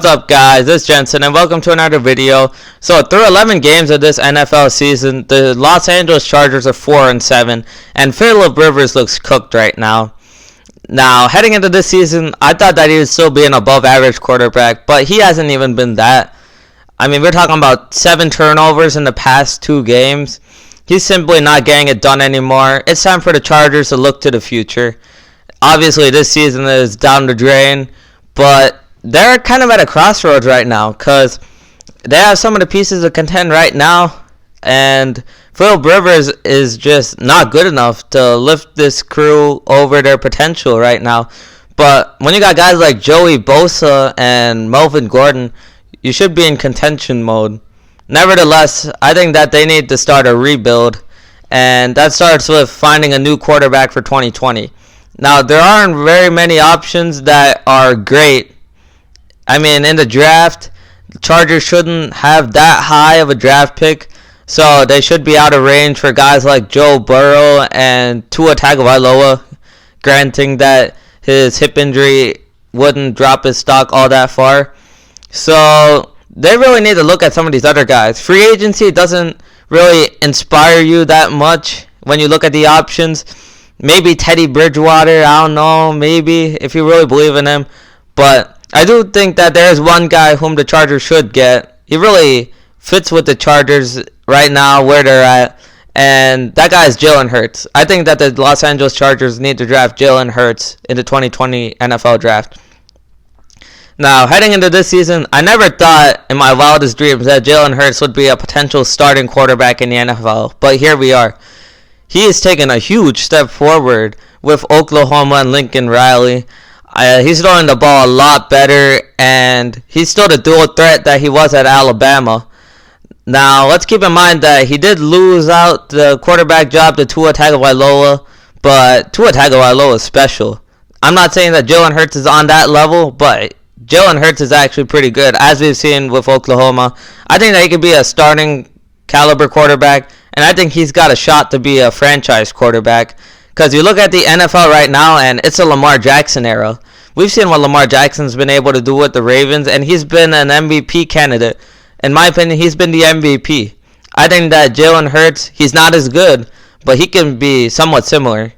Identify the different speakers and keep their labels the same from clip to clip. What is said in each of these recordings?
Speaker 1: What's up, guys? This is Jensen and welcome to another video. So through 11 games of this NFL season, the Los Angeles Chargers are 4-7 and Phillip Rivers looks cooked right now. Now, heading into this season, I thought that he would still be an above average quarterback, but he hasn't even been that. I mean, we're talking about 7 turnovers in the past 2 games. He's simply not getting it done anymore. It's time for the Chargers to look to the future. Obviously, this season is down the drain, but they're kind of at a crossroads right now because they have some of the pieces to contend right now, and Phillip Rivers is just not good enough to lift this crew over their potential right now. But when you got guys like Joey Bosa and Melvin Gordon, you should be in contention mode. Nevertheless, I think that they need to start a rebuild, and that starts with finding a new quarterback for 2020. Now, there aren't very many options that are great. I mean, in the draft, the Chargers shouldn't have that high of a draft pick, so they should be out of range for guys like Joe Burrow and Tua Tagovailoa, granting that his hip injury wouldn't drop his stock all that far. So they really need to look at some of these other guys. Free agency doesn't really inspire you that much when you look at the options. Maybe Teddy Bridgewater, I don't know, maybe, if you really believe in him. But I do think that there's one guy whom the Chargers should get. He really fits with the Chargers right now, where they're at, and that guy is Jalen Hurts. I think that the Los Angeles Chargers need to draft Jalen Hurts in the 2020 NFL Draft. Now, heading into this season, I never thought in my wildest dreams that Jalen Hurts would be a potential starting quarterback in the NFL, but here we are. He has taken a huge step forward with Oklahoma and Lincoln Riley. He's throwing the ball a lot better, and he's still the dual threat that he was at Alabama. Now, let's keep in mind that he did lose out the quarterback job to Tua Tagovailoa, but Tua Tagovailoa is special. I'm not saying that Jalen Hurts is on that level, but Jalen Hurts is actually pretty good, as we've seen with Oklahoma. I think that he could be a starting caliber quarterback, and I think he's got a shot to be a franchise quarterback. Because you look at the NFL right now, and it's a Lamar Jackson era. We've seen what Lamar Jackson's been able to do with the Ravens, and he's been an MVP candidate. In my opinion, he's been the MVP. I think that Jalen Hurts, he's not as good, but he can be somewhat similar.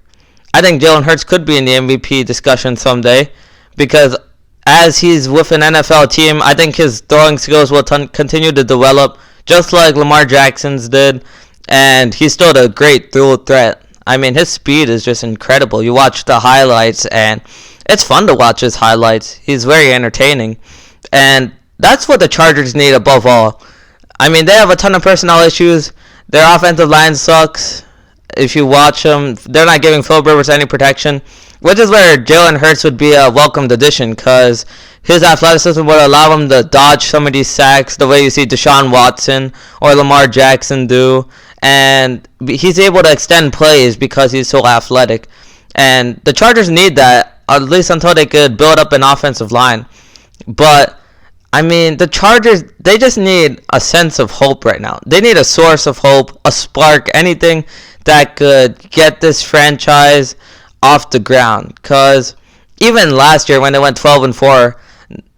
Speaker 1: I think Jalen Hurts could be in the MVP discussion someday, because as he's with an NFL team, I think his throwing skills will continue to develop, just like Lamar Jackson's did, and he's still a great dual threat. I mean, his speed is just incredible. You watch the highlights, and it's fun to watch his highlights. He's very entertaining. And that's what the Chargers need above all. I mean, they have a ton of personnel issues. Their offensive line sucks. If you watch them, they're not giving Phillip Rivers any protection, which is where Jalen Hurts would be a welcomed addition, because his athleticism would allow him to dodge some of these sacks the way you see Deshaun Watson or Lamar Jackson do. And he's able to extend plays because he's so athletic. And the Chargers need that, at least until they could build up an offensive line. But, I mean, the Chargers, they just need a sense of hope right now. They need a source of hope, a spark, anything that could get this franchise off the ground. Because even last year when they went 12-4,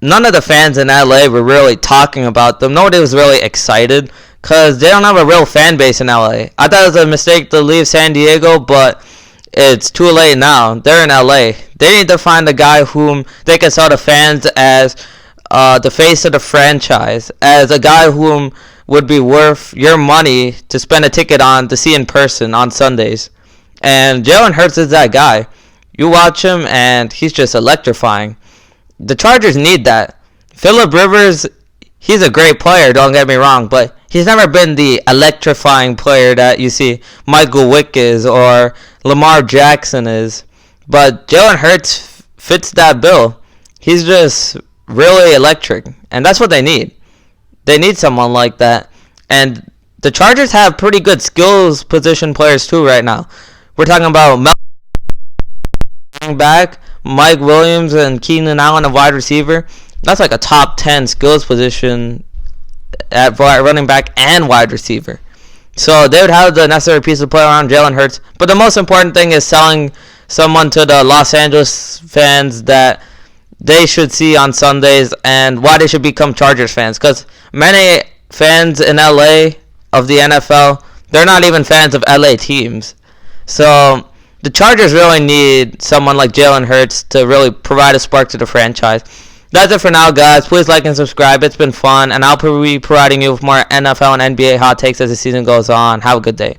Speaker 1: none of the fans in LA were really talking about them. Nobody was really excited, because they don't have a real fan base in LA. I thought it was a mistake to leave San Diego, but it's too late now. They're in LA. They need to find a guy whom they can sell to fans as the face of the franchise, as a guy whom would be worth your money to spend a ticket on to see in person on Sundays. And Jalen Hurts is that guy. You watch him, and he's just electrifying. The Chargers need that. Phillip Rivers, he's a great player, don't get me wrong, but he's never been the electrifying player that you see Michael Vick is or Lamar Jackson is. But Jalen Hurts fits that bill. He's just really electric, and that's what they need. They need someone like that. And the Chargers have pretty good skills position players too right now. We're talking about back, Mike Williams and Keenan Allen, a wide receiver. That's like a top 10 skills position at running back and wide receiver. So they would have the necessary piece to play around Jalen Hurts. But the most important thing is selling someone to the Los Angeles fans that they should see on Sundays and why they should become Chargers fans. Because many fans in LA of the NFL, they're not even fans of LA teams. So the Chargers really need someone like Jalen Hurts to really provide a spark to the franchise. That's it for now, guys. Please like and subscribe. It's been fun, and I'll be providing you with more NFL and NBA hot takes as the season goes on. Have a good day.